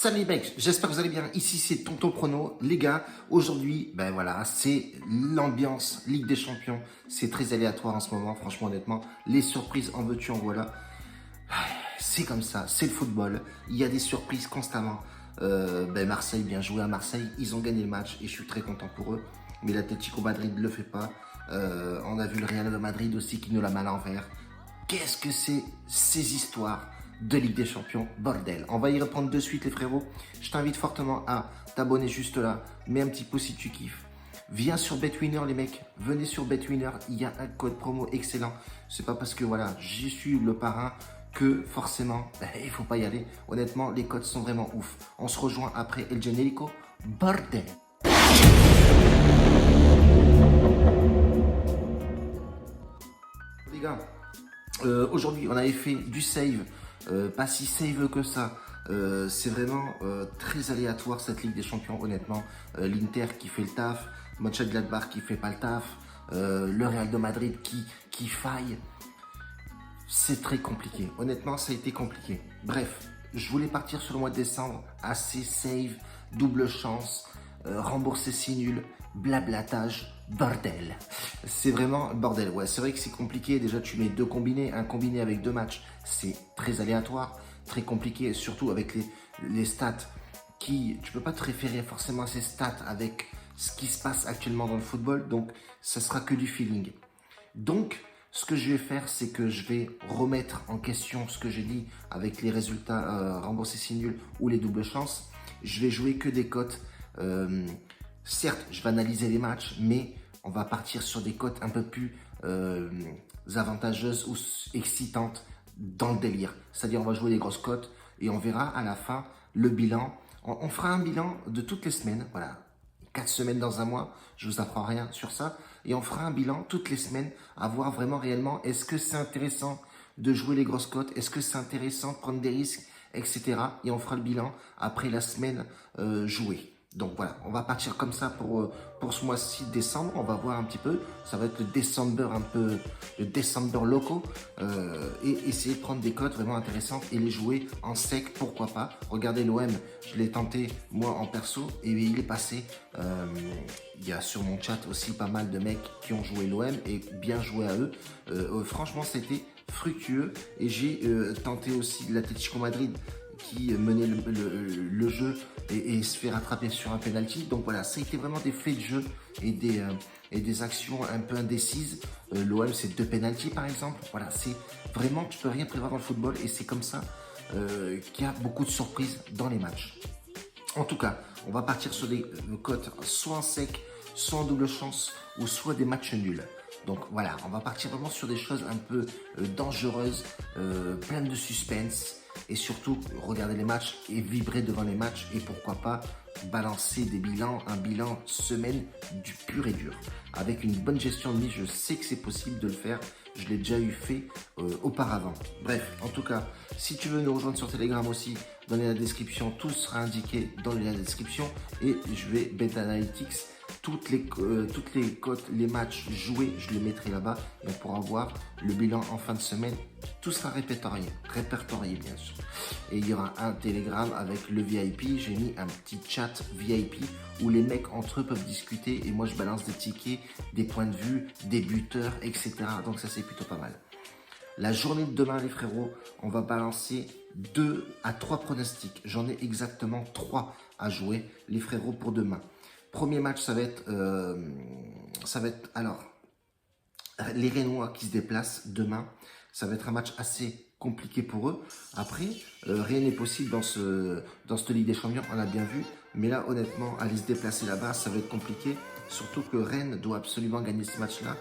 Salut les mecs, j'espère que vous allez bien. Ici c'est Tonton Prono. Les gars, aujourd'hui, ben voilà, c'est l'ambiance Ligue des Champions. C'est très aléatoire en ce moment, franchement honnêtement. Les surprises, en veux-tu, en voilà. C'est comme ça, c'est le football. Il y a des surprises constamment. Marseille, bien joué à Marseille. Ils ont gagné le match et je suis très content pour eux. Mais l'Atlético Madrid ne le fait pas. On a vu le Real de Madrid aussi qui nous l'a mal à l'envers. Qu'est-ce que c'est ces histoires de Ligue des Champions, bordel. On va y reprendre de suite les frérots. Je t'invite fortement à t'abonner juste là. Mets un petit pouce si tu kiffes. Viens sur BetWinner les mecs. Venez sur BetWinner. Il y a un code promo excellent. C'est pas parce que voilà, j'y suis le parrain que forcément, il faut pas y aller. Honnêtement, les codes sont vraiment ouf. On se rejoint après El Generico. Bordel. Les gars, aujourd'hui on avait fait du save. Pas si save que ça. C'est vraiment très aléatoire cette Ligue des Champions, honnêtement. L'Inter qui fait le taf, Mönchengladbach qui fait pas le taf, le Real de Madrid qui faille. C'est très compliqué. Honnêtement, ça a été compliqué. Bref, je voulais partir sur le mois de décembre. Assez save, double chance, rembourser si nul, blablatage, bordel. C'est vraiment bordel. Ouais, c'est vrai que c'est compliqué. Déjà, tu mets deux combinés, un combiné avec deux matchs. C'est très aléatoire, très compliqué, surtout avec les stats qui... Tu peux pas te référer forcément à ces stats avec ce qui se passe actuellement dans le football. Donc, ça sera que du feeling. Donc, ce que je vais faire, c'est que je vais remettre en question ce que j'ai dit avec les résultats remboursés si nuls ou les doubles chances. Je vais jouer que des cotes. Certes, je vais analyser les matchs, mais on va partir sur des cotes un peu plus avantageuses ou excitantes dans le délire. C'est-à-dire, on va jouer des grosses cotes et on verra à la fin le bilan. On fera un bilan de toutes les semaines, voilà. 4 semaines dans un mois, je vous apprends rien sur ça. Et on fera un bilan toutes les semaines à voir vraiment réellement est-ce que c'est intéressant de jouer les grosses cotes, est-ce que c'est intéressant de prendre des risques, etc. Et on fera le bilan après la semaine jouée. Donc voilà, on va partir comme ça pour ce mois-ci de décembre. On va voir un petit peu. Ça va être le décembre un peu, le décembre locaux. Et essayer de prendre des cotes vraiment intéressantes et les jouer en sec, pourquoi pas. Regardez l'OM, je l'ai tenté moi en perso et il est passé. Il y a sur mon chat aussi pas mal de mecs qui ont joué l'OM et bien joué à eux. Franchement, c'était fructueux. Et j'ai tenté aussi l'Atlético Madrid qui menait le jeu et se fait rattraper sur un penalty. Donc voilà, ça a été vraiment des faits de jeu et des actions un peu indécises. L'OM, c'est 2 penalties par exemple. Voilà, c'est vraiment, tu peux rien prévoir dans le football et c'est comme ça qu'il y a beaucoup de surprises dans les matchs. En tout cas, on va partir sur des cotes soit en sec, soit en double chance ou soit des matchs nuls. Donc voilà, on va partir vraiment sur des choses un peu dangereuses, pleines de suspense. Et surtout, regarder les matchs et vibrer devant les matchs. Et pourquoi pas balancer des bilans, un bilan semaine du pur et dur. Avec une bonne gestion de mise, je sais que c'est possible de le faire. Je l'ai déjà eu fait auparavant. Bref, en tout cas, si tu veux nous rejoindre sur Telegram aussi, dans la description, tout sera indiqué dans la description. Et je vais Bet Analytics. Toutes les cotes, les matchs joués, je les mettrai là-bas. Et on pourra voir le bilan en fin de semaine. Tout sera répertorié bien sûr. Et il y aura un Telegram avec le VIP. J'ai mis un petit chat VIP où les mecs entre eux peuvent discuter. Et moi, je balance des tickets, des points de vue, des buteurs, etc. Donc ça, c'est plutôt pas mal. La journée de demain, les frérots, on va balancer 2 à 3 pronostics. J'en ai exactement 3 à jouer, les frérots, pour demain. Premier match, ça va être alors les Rénois qui se déplacent demain. Ça va être un match assez compliqué pour eux. Après, rien n'est possible dans cette Ligue des Champions, on l'a bien vu. Mais là, honnêtement, aller se déplacer là-bas, ça va être compliqué. Surtout que Rennes doit absolument gagner ce match-là.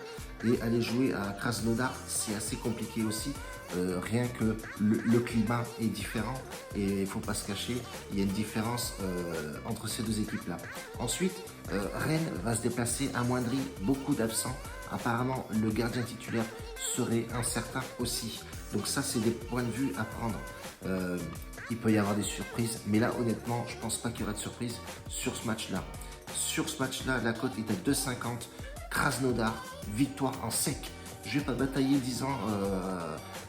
Et aller jouer à Krasnodar, c'est assez compliqué aussi. Rien que le climat est différent. Et il ne faut pas se cacher, il y a une différence entre ces deux équipes-là. Ensuite, Rennes va se déplacer amoindri, beaucoup d'absents. Apparemment, le gardien titulaire serait incertain aussi. Donc ça, c'est des points de vue à prendre. Il peut y avoir des surprises. Mais là, honnêtement, je ne pense pas qu'il y aura de surprise sur ce match-là. Sur ce match-là, la cote est à 2,50. Krasnodar, victoire en sec. Je ne vais pas batailler disant,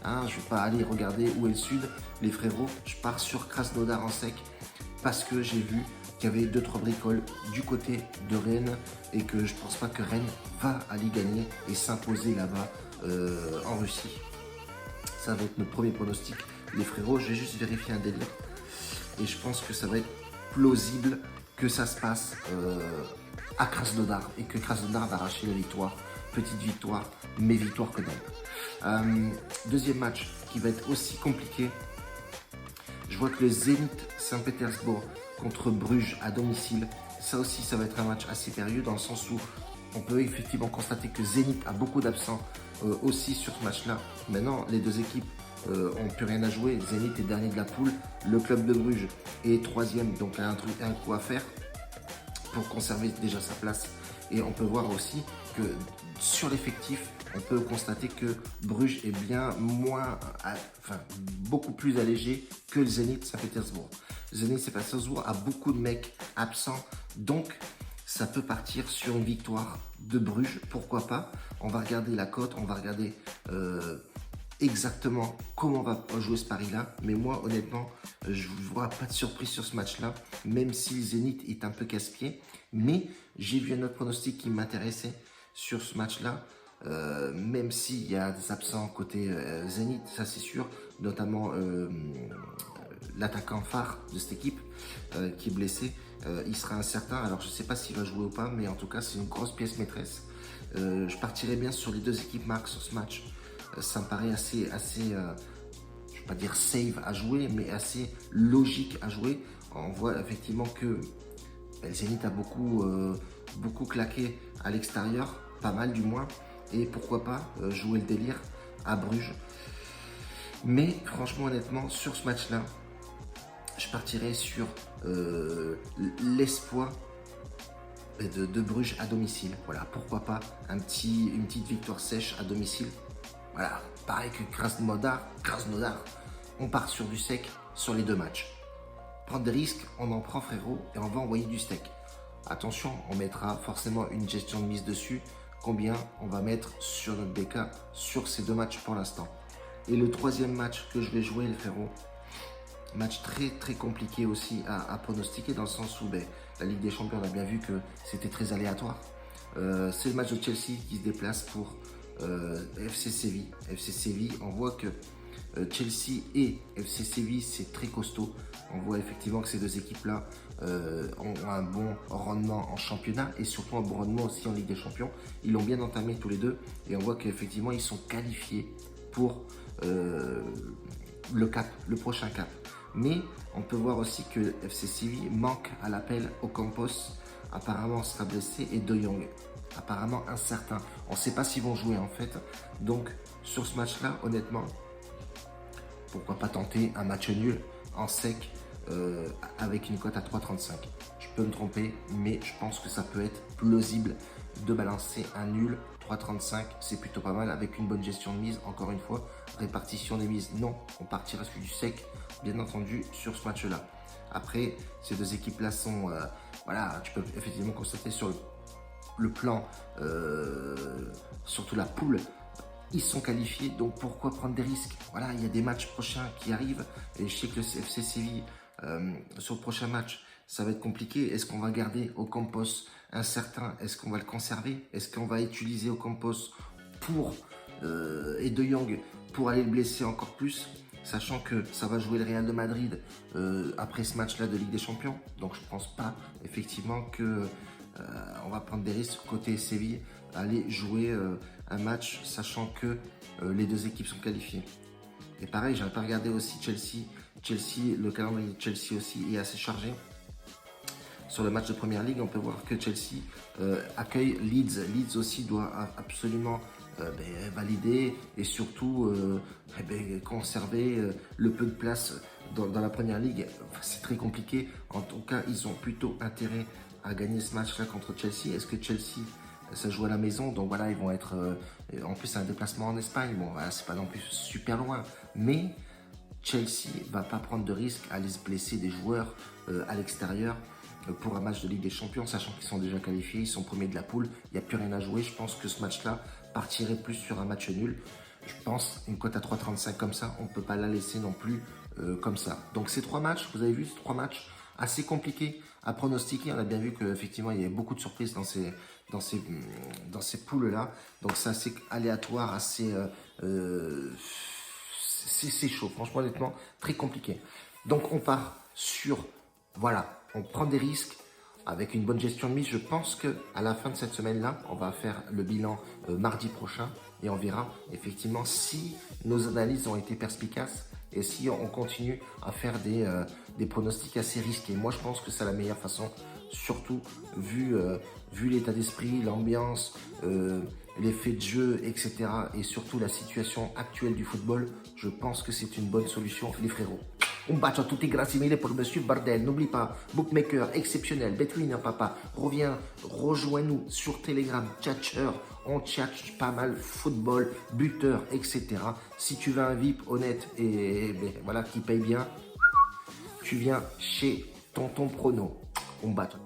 je ne vais pas aller regarder où est le sud. Les frérots, je pars sur Krasnodar en sec. parce que j'ai vu qu'il y avait 2-3 bricoles du côté de Rennes et que je pense pas que Rennes va aller gagner et s'imposer là-bas en Russie. Ça va être notre premier pronostic, les frérots. Je vais juste vérifier un délire et je pense que ça va être plausible que ça se passe à Krasnodar et que Krasnodar va arracher la victoire. Petite victoire, mais victoire quand même. Deuxième match qui va être aussi compliqué. Je vois que le Zénith Saint-Pétersbourg contre Bruges à domicile, ça aussi ça va être un match assez périlleux dans le sens où on peut effectivement constater que Zénith a beaucoup d'absents aussi sur ce match-là. Maintenant, les deux équipes n'ont plus rien à jouer. Zénith est dernier de la poule, le club de Bruges est troisième, donc a un coup à faire pour conserver déjà sa place. Et on peut voir aussi que sur l'effectif, on peut constater que Bruges est bien moins, beaucoup plus allégé que le Zénith Saint-Pétersbourg. Le Zénith Saint-Pétersbourg a beaucoup de mecs absents, donc ça peut partir sur une victoire de Bruges, pourquoi pas. On va regarder la cote, on va regarder exactement comment on va jouer ce pari-là. Mais moi, honnêtement, je ne vois pas de surprise sur ce match-là, même si le Zénith est un peu casse-pied. Mais j'ai vu un autre pronostic qui m'intéressait sur ce match-là. Même s'il y a des absents côté Zénith, ça c'est sûr, notamment l'attaquant phare de cette équipe qui est blessé, il sera incertain. Alors je ne sais pas s'il va jouer ou pas, mais en tout cas c'est une grosse pièce maîtresse. Je partirai bien sur les deux équipes marques sur ce match. Ça me paraît assez je ne vais pas dire safe à jouer, mais assez logique à jouer. On voit effectivement que le Zénith a beaucoup claqué à l'extérieur, pas mal du moins. Et pourquoi pas jouer le délire à Bruges. Mais franchement, honnêtement, sur ce match-là, je partirais sur l'espoir de Bruges à domicile. Voilà, pourquoi pas une petite victoire sèche à domicile. Voilà, pareil que Krasnodar, on part sur du sec sur les deux matchs. Prendre des risques, on en prend frérot et on va envoyer du steak. Attention, on mettra forcément une gestion de mise dessus. Combien on va mettre sur notre BK sur ces deux matchs pour l'instant. Et le troisième match que je vais jouer, les frérots, match très très compliqué aussi à pronostiquer dans le sens où la Ligue des Champions, on a bien vu que c'était très aléatoire. C'est le match de Chelsea qui se déplace pour FC Séville. FC Séville, on voit que Chelsea et FC Séville, c'est très costaud. On voit effectivement que ces deux équipes-là ont un bon rendement en championnat et surtout un bon rendement aussi en Ligue des Champions. Ils l'ont bien entamé tous les deux et on voit qu'effectivement ils sont qualifiés pour le prochain cap. Mais on peut voir aussi que FC Séville manque à l'appel au Campos. Apparemment sera blessé et De Jong apparemment incertain. On ne sait pas s'ils vont jouer en fait. Donc sur ce match-là, honnêtement, pourquoi pas tenter un match nul en sec avec une cote à 3,35. Je peux me tromper, mais je pense que ça peut être plausible de balancer un nul. 3,35, c'est plutôt pas mal avec une bonne gestion de mise. Encore une fois, répartition des mises, non, on partira sur du sec, bien entendu, sur ce match-là. Après, ces deux équipes-là sont, voilà, tu peux effectivement constater sur le plan, surtout la poule, ils sont qualifiés, donc pourquoi prendre des risques? Voilà, il y a des matchs prochains qui arrivent et je sais que le FC Séville, sur le prochain match, ça va être compliqué. Est-ce qu'on va garder Ocampos incertain? Est-ce qu'on va le conserver? Est-ce qu'on va utiliser Ocampos et De Jong pour aller le blesser encore plus? Sachant que ça va jouer le Real de Madrid après ce match-là de Ligue des Champions. Donc je ne pense pas effectivement que on va prendre des risques côté Séville, aller jouer un match sachant que les deux équipes sont qualifiées. Et pareil, j'avais pas regardé aussi Chelsea. Le calendrier de Chelsea aussi est assez chargé. Sur le match de Première Ligue, on peut voir que Chelsea accueille Leeds. Leeds aussi doit absolument valider et surtout conserver le peu de place dans la Première Ligue. Enfin, c'est très compliqué. En tout cas, ils ont plutôt intérêt à gagner ce match-là contre Chelsea. Est-ce que Chelsea, ça joue à la maison? Donc voilà, ils vont être... en plus, c'est un déplacement en Espagne. Bon, voilà, c'est pas non plus super loin. Mais Chelsea va pas prendre de risque à aller se blesser des joueurs à l'extérieur pour un match de Ligue des Champions, sachant qu'ils sont déjà qualifiés, ils sont premiers de la poule, il n'y a plus rien à jouer. Je pense que ce match-là partirait plus sur un match nul. Je pense une cote à 3,35 comme ça, on ne peut pas la laisser non plus comme ça. Donc ces trois matchs, vous avez vu ces trois matchs, assez compliqué à pronostiquer. On a bien vu qu'effectivement, il y avait beaucoup de surprises dans ces poules-là. Donc, c'est assez aléatoire, c'est chaud. Franchement, honnêtement, très compliqué. Donc, on part sur, voilà, on prend des risques avec une bonne gestion de mise. Je pense qu'à la fin de cette semaine-là, on va faire le bilan mardi prochain et on verra effectivement si nos analyses ont été perspicaces et si on continue à faire des pronostics assez risqués. Moi, je pense que c'est la meilleure façon, surtout vu l'état d'esprit, l'ambiance, l'effet de jeu, etc. Et surtout la situation actuelle du football. Je pense que c'est une bonne solution, les frérots. Un bacio a tutti, grazie mille pour Monsieur Bardel. N'oublie pas, bookmaker exceptionnel, Betwinner papa. Reviens, rejoins-nous sur Telegram, Tchatcher. On tchatche pas mal football, buteur, etc. Si tu veux un VIP honnête et voilà, qui paye bien, tu viens chez Tonton Prono. Un bacio.